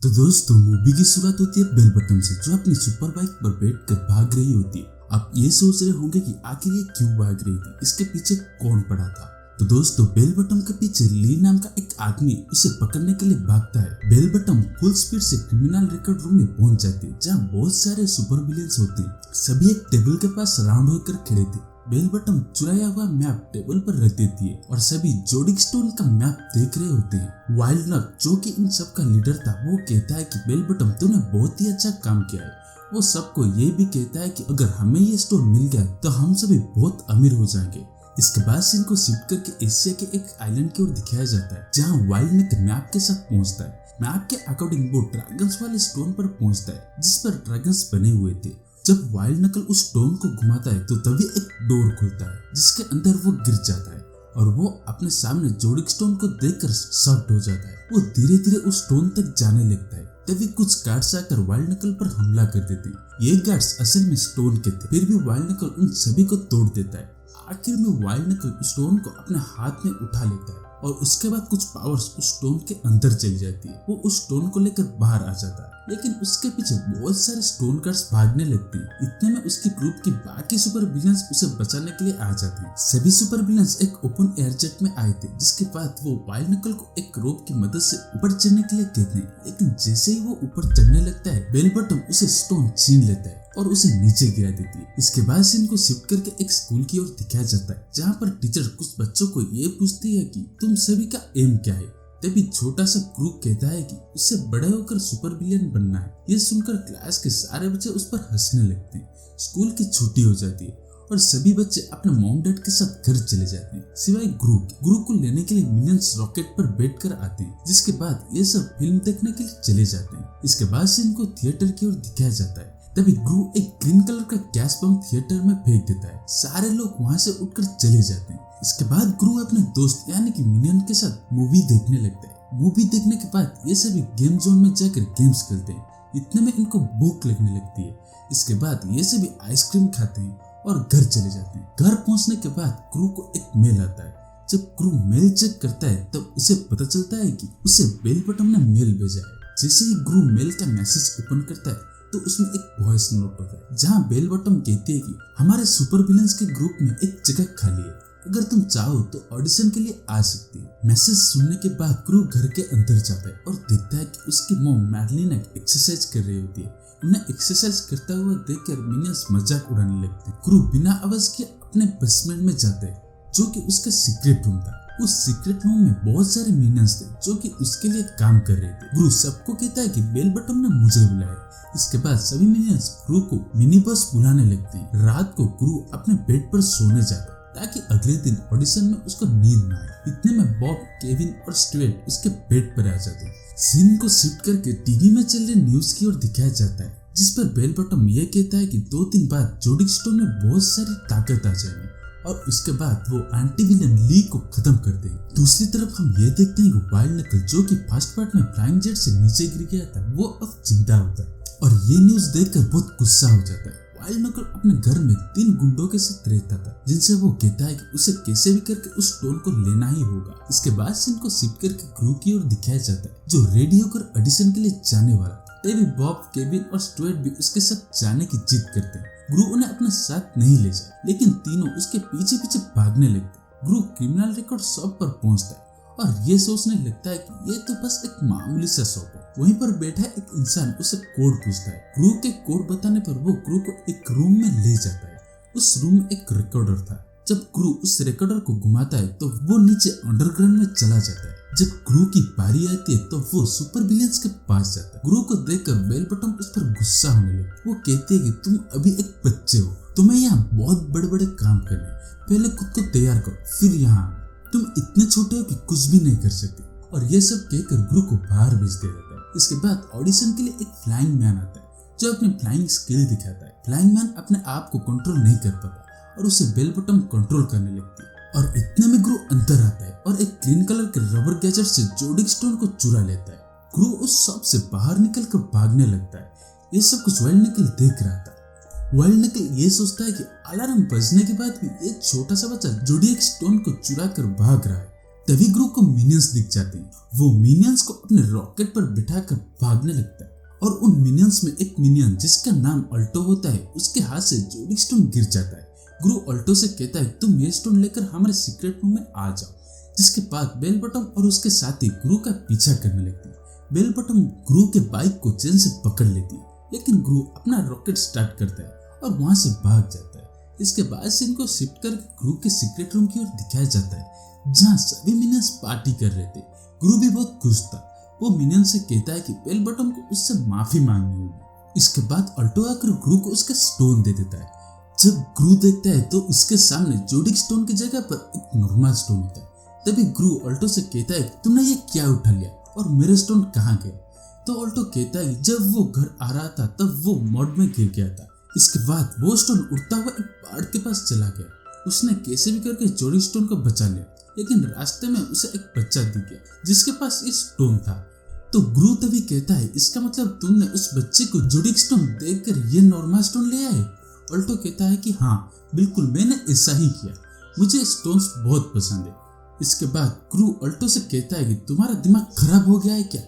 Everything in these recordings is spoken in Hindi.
तो दोस्तों मूवी की शुरुआत होती है बेल बटन से, जो अपनी सुपर बाइक पर बैठकर भाग रही होती है। आप ये सोच रहे होंगे कि आखिर ये क्यों भाग रही थी, इसके पीछे कौन पड़ा था। तो दोस्तों बेल बटन के पीछे ली नाम का एक आदमी उसे पकड़ने के लिए भागता है। बेल बटन फुल स्पीड से क्रिमिनल रिकॉर्ड रूम में पहुंच जाती है, जहाँ बहुत सारे सुपर विलेंस होते हैं। सभी एक टेबल के पास राउंड होकर खड़े थे। बेल बटन चुराया हुआ मैप टेबल पर रख देती है और सभी जोडिक स्टोन का मैप देख रहे होते हैं। वाइल्ड नक, जो कि इन सब का लीडर था, वो कहता है कि बेल बटन तूने बहुत ही अच्छा काम किया है। वो सबको ये भी कहता है कि अगर हमें ये स्टोन मिल गया तो हम सभी बहुत अमीर हो जाएंगे। इसके बाद सीन को शिफ्ट करके एशिया के एक आइलैंड की ओर दिखाया जाता है, जहाँ वाइल्ड नक मैप के साथ पहुंचता है। मैप के अकॉर्डिंग वो ड्रैगन्स वाले स्टोन पर पहुंचता है, जिस पर ड्रैगन्स बने हुए थे। जब वाइल्ड नकल उस स्टोन को घुमाता है तो तभी एक डोर खुलता है, जिसके अंदर वो गिर जाता है और वो अपने सामने जोडिक स्टोन को देखकर शॉक्ड हो जाता है। वो धीरे धीरे उस स्टोन तक जाने लगता है। तभी कुछ गार्ड्स आकर वाइल्ड नकल पर हमला कर देते हैं। ये गार्ड्स असल में स्टोन के थे, फिर भी वाइल्ड नकल उन सभी को तोड़ देता है। आखिर में वाइल्ड नकल स्टोन को अपने हाथ में उठा लेता है और उसके बाद कुछ पावर्स उस स्टोन के अंदर चली जाती है। वो उस स्टोन को लेकर बाहर आ जाता है, लेकिन उसके पीछे बहुत सारे स्टोन गार्ड्स भागने लगते हैं। इतने में उसकी ग्रुप की बाकी सुपर विलेंस उसे बचाने के लिए आ जाते हैं। सभी सुपर विलेंस एक ओपन एयर जेट में आए थे, जिसके बाद वो वाइल्ड नकल को एक रोप की मदद से ऊपर चढ़ने के लिए कहते हैं। लेकिन जैसे ही वो ऊपर चढ़ने लगता है, बेल बटन उसे स्टोन छीन लेता है और उसे नीचे गिरा देती है। इसके बाद सीन को शिफ्ट करके एक स्कूल की ओर दिखाया जाता है, जहाँ पर टीचर कुछ बच्चों को ये पूछती है कि तुम सभी का एम क्या है। तभी छोटा सा ग्रुप कहता है कि उससे बड़े होकर सुपर विलेन बनना है। ये सुनकर क्लास के सारे बच्चे उस पर हंसने लगते हैं। स्कूल की छुट्टी हो जाती है और सभी बच्चे अपने मॉम डैड के साथ घर चले जाते हैं, सिवाय ग्रू को लेने के लिए मिनियंस रॉकेट पर बैठकर आते हैं। जिसके बाद ये सब फिल्म देखने के लिए चले जाते हैं। इसके बाद से इनको थिएटर की ओर दिखाया जाता है। तभी ग्रू एक ग्रीन कलर का गैस बम थिएटर में फेंक देता है। सारे लोग वहां से उठकर चले जाते हैं। इसके बाद ग्रू अपने दोस्त यानी कि मिनियन के साथ मूवी देखने लगता है। मूवी देखने के बाद ये सभी गेम जोन में जाकर गेम्स खेलते हैं। इतने में इनको भूख लगने लगती है। इसके बाद ये सभी आइसक्रीम खाते हैं और घर चले जाते हैं। घर पहुंचने के बाद ग्रू को एक मेल आता है। जब ग्रू मेल चेक करता है तब उसे पता चलता है कि उसे बेल बटन ने मेल भेजा है। जैसे ही ग्रू मेल का मैसेज ओपन करता है तो उसमें एक वॉइस नोट होता है, जहाँ बेल बटन कहती है कि हमारे सुपर विलेंस के ग्रुप में एक जगह खाली है, अगर तुम चाहो तो ऑडिशन के लिए आ सकती है। मैसेज सुनने के बाद ग्रू घर के अंदर जाता है और देखता है कि उसकी मॉम मैडलिन एक्सरसाइज कर रही होती है। उन्हें एक्सरसाइज करता हुआ देखकर मिनियंस मजाक उड़ाने लगते हैं। ग्रू बिना आवाज के अपने बेसमेंट में जाता है, जो कि उसका सीक्रेट रूम था। उस सीक्रेट रूम में बहुत सारे मिनियंस थे, जो कि उसके लिए काम कर रहे थे। ग्रू सबको कहता है कि बेल बटन ने मुझे बुलाया। इसके बाद सभी मिनियंस ग्रू को मिनी बस बुलाने लगते हैं। रात को ग्रू अपने बेड पर सोने जाता है, ताकि अगले दिन ऑडिशन में उसको नींद न आए। इतने में बॉब, केविन और स्टुअर्ट उसके बेड पर आ जाते हैं। सीन को शिफ्ट करके टीवी में चल रहे न्यूज की ओर दिखाया जाता है, जिस पर बेल बटन ये कहता है कि 2 दिन बाद जोडिक स्टोन में बहुत सारी ताकत आ जाएगी और उसके बाद वो एंटी विलेन ली को खत्म कर देंगे। दूसरी तरफ हम ये देखते हैं कि वाइल्ड नकल, जो कि फर्स्ट पार्ट में फ्लाइंग जेट से नीचे गिर गया था, वो अब जिंदा होता है और ये न्यूज देखकर बहुत गुस्सा हो जाता है। वाइल्ड नकल अपने घर में 3 गुंडों के साथ रहता था, जिनसे वो कहता है कि उसे कैसे भी करके उस स्टोन को लेना ही होगा। इसके बाद सीन को शिफ्ट करके ग्रू की ओर दिखाया जाता है, जो रेडी होकर ऑडिशन के लिए जाने वाला। तभी बॉब, केविन और स्टुअर्ट भी उसके साथ जाने की जिद करते हैं। ग्रू उन्हें अपने साथ नहीं ले जाता, लेकिन तीनों उसके पीछे पीछे भागने लगते हैं। ग्रू क्रिमिनल रिकॉर्ड शॉप पर पहुंचता है और ये सोचने लगता है कि ये तो बस एक मामूली सा शॉप है। वहीं पर बैठा एक इंसान उसे कोड पूछता है। ग्रू के कोड बताने पर वो ग्रू को एक रूम में ले जाता है। उस रूम में एक रिकॉर्डर था। जब ग्रू उस रिकॉर्डर को घुमाता है तो वो नीचे अंडरग्राउंड में चला जाता है। जब ग्रू की बारी आती है तो वो सुपर विलेंस के पास जाता है। ग्रू को देखकर बेल बटन उस पर गुस्सा होने लगी। वो कहती है कि तुम अभी एक बच्चे हो, तुम्हें यहाँ बहुत बड़े बड़े काम करने, पहले खुद को तैयार करो, फिर यहाँ तुम इतने छोटे हो कि कुछ भी नहीं कर सकते। और ये सब कहकर ग्रू को बाहर भेज दिया जाता है। इसके बाद ऑडिशन के लिए एक फ्लाइंग मैन आता है, जो अपनी फ्लाइंग स्किल दिखाता है। फ्लाइंग मैन अपने आप को कंट्रोल नहीं कर पाता और उसे बेल बटन कंट्रोल करने लगती है। और इतने में ग्रू अंदर आता है और एक ग्रीन कलर के रबर गैजेट से जोडिक स्टोन को चुरा लेता है। ग्रू उस शॉप से बाहर निकलकर भागने लगता है। ये सब कुछ वाइल्ड नकल देख रहा था। वाइल्ड नकल ये सोचता है कि अलार्म बजने के बाद भी ये छोटा सा बच्चा जोडिक स्टोन को चुरा कर भाग रहा है। तभी ग्रू को मिनियंस दिख जाते हैं। वो मिनियंस को अपने रॉकेट पर बिठाकर भागने लगता है और उन मिनियंस में एक मिनियन जिसका नाम अल्टो होता है उसके हाथ से जोडिक स्टोन गिर जाता है। ग्रू अल्टो से कहता है तुम ये स्टोन लेकर हमारे सीक्रेट रूम में आ जाओ, जिसके बाद बेल बॉटम और उसके साथी ग्रू का पीछा करने लगते हैं। बेल बॉटम ग्रू के बाइक को चेन से पकड़ लेती है, लेकिन ग्रू अपना रॉकेट स्टार्ट करता है और वहां से भाग जाता है। इसके बाद सीन को शिफ्ट करके ग्रू के सीक्रेट रूम की ओर दिखाया जाता है जहाँ सभी मिनियंस पार्टी कर रहे थे। ग्रू भी बहुत खुश था। वो मिनियन से कहता है कि बेल बॉटम को उससे माफी मांगनी होगी। इसके बाद अल्टो आकर ग्रू को उसका स्टोन दे देता है। जब ग्रू देखता है तो उसके सामने जोडिक स्टोन की जगह पर एक नॉर्मल स्टोन होता है। तभी ग्रू अल्टो से कहता है तुमने ये क्या उठा लिया और मेरा स्टोन कहाँ गया? तो अल्टो कहता है जब वो घर आ रहा था तब वो मड में गिर गया था। इसके बाद वो स्टोन उड़ता हुआ एक पहाड़ के पास चला गया। उसने कैसे भी करके जोडिक स्टोन को बचा लिया, लेकिन रास्ते में उसे एक बच्चा दिख गया जिसके पास ये स्टोन था। तो ग्रू तभी कहता है इसका मतलब तुमने उस बच्चे को जोडिक स्टोन देकर ये नॉर्मल स्टोन ले आए? अल्टो कहता है कि हाँ बिल्कुल, मैंने ऐसा ही किया, मुझे स्टोन्स बहुत पसंद है। इसके बाद ग्रू अल्टो से कहता है कि तुम्हारा दिमाग खराब हो गया है क्या?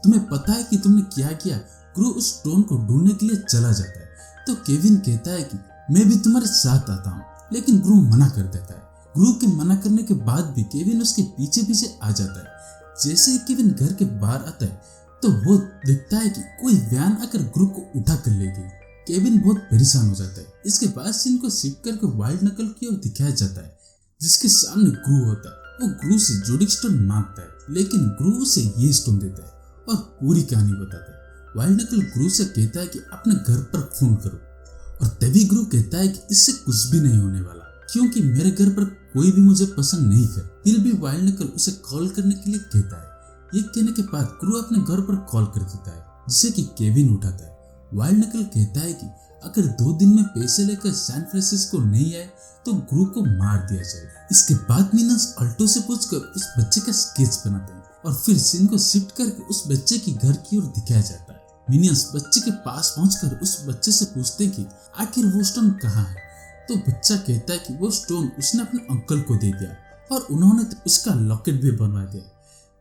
तुम्हें पता है कि तुमने क्या किया? ग्रू उस स्टोन को ढूंढने के लिए चला जाता है। तो केविन कहता है कि मैं भी तुम्हारे साथ आता हूँ, लेकिन ग्रू मना कर देता है। ग्रू के मना करने के बाद भी केविन उसके पीछे पीछे आ जाता है। जैसे ही केविन घर के बाहर आता है तो वो देखता है कि कोई वैन आकर ग्रू को उठा कर ले गई। केविन बहुत परेशान हो जाता है। इसके बाद सीन को शिफ्ट करके वाइल्ड नकल की ओर दिखाया जाता है, जिसके सामने ग्रू होता है। वो ग्रू से जोडिक स्टोन मांगता है, लेकिन ग्रू उसे ये स्टोन देता है और पूरी कहानी बताता है। वाइल्ड नकल ग्रू से कहता है कि अपने घर पर फोन करो, और तभी ग्रू कहता है कि इससे कुछ भी नहीं होने वाला, क्योंकि मेरे घर पर कोई भी मुझे पसंद नहीं कर। फिर भी वाइल्ड नकल उसे कॉल करने के लिए कहता है। ये कहने के बाद ग्रू अपने घर पर कॉल कर देता है, जिसे कि केविन उठाता है। वाइल्ड नकल कहता है कि अगर 2 दिन में पैसे लेकर सैन फ्रांसिस्को नहीं आए तो ग्रू को मार दिया जाए। इसके बाद मिनियंस अल्टो से पूछकर उस बच्चे का स्केच बनाते हैं और फिर सीन को शिफ्ट करके उस बच्चे की घर की ओर दिखाया जाता है। मिनियंस बच्चे के पास पहुंचकर उस बच्चे से पूछते हैं कि आखिर वो स्टोन कहाँ है। तो बच्चा कहता है कि वो स्टोन उसने अपने अंकल को दे दिया और उन्होंने उसका लॉकेट भी बनवा दिया।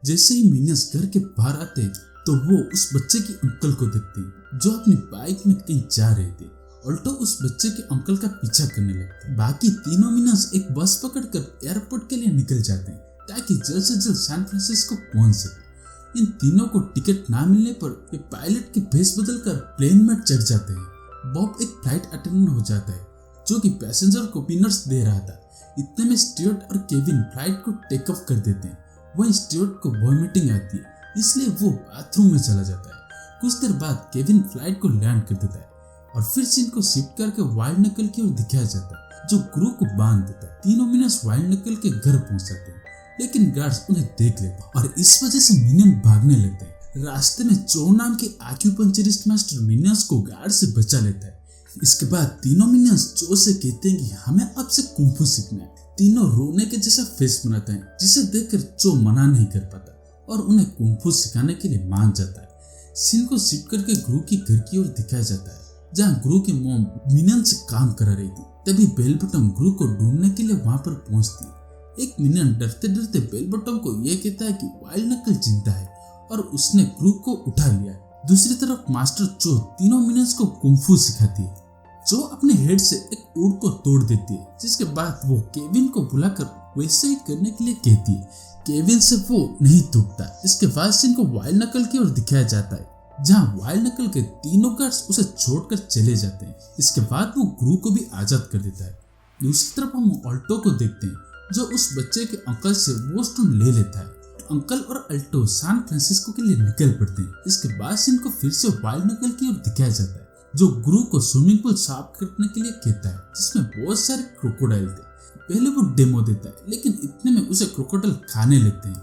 जैसे ही मिनियंस घर के बाहर आते हैं तो वो उस बच्चे के अंकल को देखते हैं जो अपनी बाइक में कहीं जा रहे थे। अल्टो उस बच्चे के अंकल का पीछा करने लगता है। बाकी तीनों मिनियंस एक बस पकड़कर एयरपोर्ट के लिए निकल जाते हैं ताकि जल्द से जल्द सैन फ्रांसिस्को पहुंच सके। इन तीनों को टिकट ना मिलने पर वे पायलट की भेष बदलकर प्लेन में चढ़ जाते हैं। बॉब एक फ्लाइट अटेंडेंट हो जाता है जो कि पैसेंजर को डिनर्स दे रहा था। इतने में स्टीवर्ड और केविन फ्लाइट को टेक ऑफ कर देते हैं। वहीं स्टीवर्ड को वॉमिटिंग आती है, इसलिए वो बाथरूम में चला जाता है। कुछ देर बाद केविन फ्लाइट को लैंड कर देता है और फिर सीन को शिफ्ट करके वाइल्ड नकल की ओर दिखाया जाता है जो ग्रू को बांध देता है। तीनों मिनियंस वाइल्ड नकल के घर पहुंच जाते हैं, लेकिन गार्ड्स उन्हें देख लेते हैं और इस वजह से मिनियन भागने लगते हैं। रास्ते में जो नाम के आक्यूपंक्चरिस्ट मास्टर मिनियंस को गार्ड से बचा लेता है। इसके बाद तीनों मिनियंस जो से कहते हैं कि हमें आपसे कुंफू सीखना है। तीनों रोने के जैसा फेस बनाते हैं, जिसे देखकर जो मना नहीं कर पाता और उन्हें कुंफू सिखाने के लिए मान जाता है। सीन को शिफ्ट करके ग्रू की घर की ओर दिखाया जाता है जहाँ ग्रू की मॉम मिनियन से काम करा रही थी। तभी बेल बॉटम ग्रू को ढूंढने के लिए वहां पर पहुंचती है। एक मिनियन डरते डरते बेल बॉटम को यह कहता है कि वाइल्ड नकल जिंदा है और उसने ग्रू को उठा लिया। दूसरी तरफ मास्टर चो तीनों मिनियंस को कुंफू सिखाती है। जो अपने हेड से एक ऊंट को तोड़ देती है, जिसके बाद वो केविन को बुलाकर वैसे ही करने के लिए कहती है। केविन से वो नहीं टूटता। इसके बाद सीन को वाइल्ड नकल की ओर दिखाया जाता है जहाँ वाइल्ड नकल के तीनों गार्ड्स उसे छोड़कर चले जाते हैं। इसके बाद वो ग्रू को भी आजाद कर देता है। दूसरी तरफ हम अल्टो को देखते हैं जो उस बच्चे के अंकल से वो स्टोन ले लेता है। अंकल और अल्टो सैन फ्रांसिस्को के लिए निकल पड़ते हैं। इसके बाद सीन को फिर से वाइल्ड नकल की ओर दिखाया जाता है जो ग्रू को स्विमिंग पूल साफ करने के लिए कहता है, जिसमें बहुत सारे क्रोकोडाइल थे। पहले वो डेमो देता है, लेकिन इतने में उसे क्रोकोडाइल खाने लगते हैं।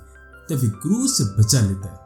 तभी ग्रू उसे बचा लेता है।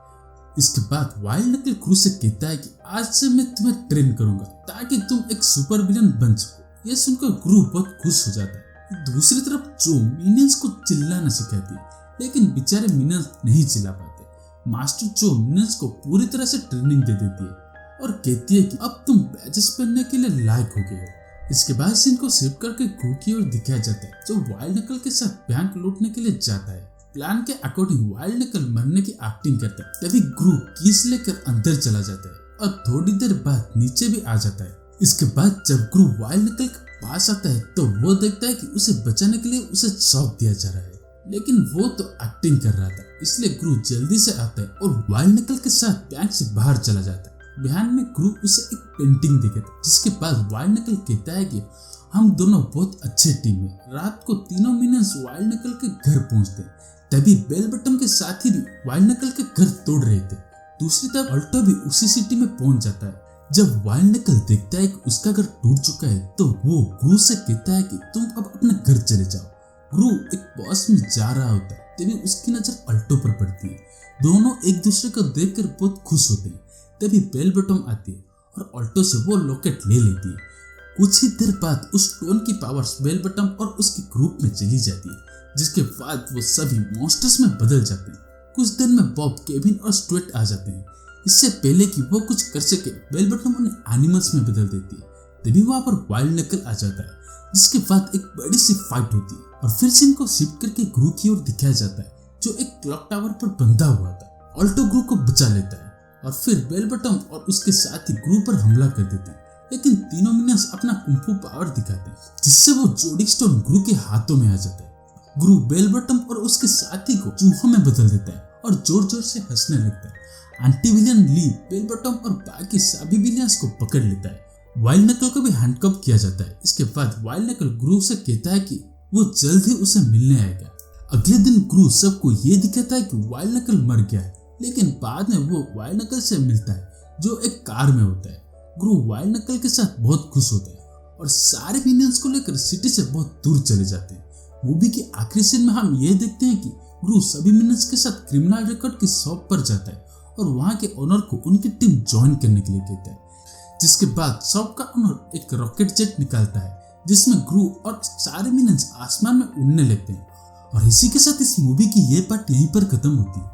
इसके बाद वाइल्ड नकल ग्रू से कहता है कि आज से मैं तुम्हें ट्रेन करूंगा ताकि तुम एक सुपर विलन बन सको। यह सुनकर ग्रू बहुत खुश हो जाता है। दूसरी तरफ जो मिनियंस को चिल्लाना सिखाती है, लेकिन बेचारे मिनियंस नहीं चिल्ला पाते। मास्टर जो मिनियंस को पूरी तरह से ट्रेनिंग दे देती है और कहती है कि अब तुम बैजेस पहनने के लिए लायक हो गए हो। इसके बाद सीन को शिफ्ट करके ग्रू की ओर दिखाया जाता है जो वाइल्ड नकल के साथ बैंक लूटने के लिए जाता है। प्लान के अकॉर्डिंग वाइल्ड नकल मरने की एक्टिंग करता है। तभी ग्रू कीज लेकर अंदर चला जाता है और थोड़ी देर बाद नीचे भी आ जाता है। इसके बाद जब ग्रू वाइल्ड नकल के पास आता है तो वो देखता है कि उसे बचाने के लिए उसे सौंप दिया जा रहा है, लेकिन वो तो एक्टिंग कर रहा था। इसलिए ग्रू जल्दी से आता है और वाइल्ड नकल के साथ बैंक से बाहर चला जाता है। बिहान में ग्रू उसे एक पेंटिंग देता है, जिसके बाद वाइल्ड नकल कहता है कि हम दोनों बहुत अच्छे टीम हैं। रात को तीनों मिनियंस वाइल्ड नकल के घर पहुंचते हैं। तभी बेल बॉटम के साथी भी वाइल्ड नकल के घर तोड़ रहे थे। दूसरी तरफ अल्टो भी उसी सिटी में पहुंच जाता है। जब वाइल्ड नकल देखता है कि उसका घर टूट चुका है तो वो ग्रू से कहता है कि तुम अब अपने घर चले जाओ। ग्रू एक बस में जा रहा होता है, तभी उसकी नजर अल्टो पर पड़ती है। दोनों एक दूसरे को देखकर बहुत खुश होते हैं। तभी बेल बॉटम आती है और अल्टो से वो लॉकेट ले लेती है। कुछ ही देर बाद उस स्टोन की पावर्स बेल बॉटम और उसके ग्रुप में चली जाती है, जिसके बाद वो सभी मॉन्स्टर्स में बदल जाते हैं। कुछ दिन में बॉब, केविन और स्टुअर्ट आ जाते हैं। इससे पहले कि वो कुछ कर सके, बेल बॉटम उन्हें एनिमल्स में बदल देती है। तभी वहां पर वाइल्ड नकल आ जाता है, जिसके बाद एक बड़ी सी फाइट होती है और फिर से इनको शिफ्ट करके ग्रू की ओर दिखाया जाता है, जो एक क्लॉक टावर पर बंधा हुआ था। अल्टो ग्रू को बचा लेता है और फिर बेल बॉटम और उसके साथी ग्रू पर हमला कर देते हैं, लेकिन तीनों मिनियंस अपना कुंफू पावर दिखाते हैं, जिससे वो जोडिक स्टोन ग्रू के हाथों में आ जाता है। ग्रू बेल बॉटम और उसके साथी को चूहों में बदल देता है और जोर जोर से हंसने लगता है। एंटी विलियन ली बेल बॉटम और बाकी सभी विलियंस को पकड़ लेता है। वाइल्ड नकल को भी हैंडकफ किया जाता है। इसके बाद वाइल्ड नकल ग्रू से कहता है कि वो जल्द ही उसे मिलने आएगा। अगले दिन ग्रू सबको ये दिखाता है कि वाइल्ड नकल मर गया है, लेकिन बाद में वो वाइल्ड नकल से मिलता है, जो एक कार में होता है। ग्रू वाइल्ड नकल के साथ बहुत खुश होता है और सारे विलियंस को लेकर सिटी से बहुत दूर चले जाते हैं। मूवी के आखिरी सीन में हम ये देखते हैं कि ग्रू सभी मिनियंस के साथ क्रिमिनल रिकॉर्ड की शॉप पर जाता है और वहां के ओनर को उनकी टीम ज्वाइन करने के लिए कहता है, जिसके बाद शॉप का ओनर एक रॉकेट जेट निकालता है, जिसमें ग्रू और सारे मिनियंस आसमान में उड़ने लगते हैं। और इसी के साथ इस मूवी की ये पार्ट यहीं पर खत्म होती है।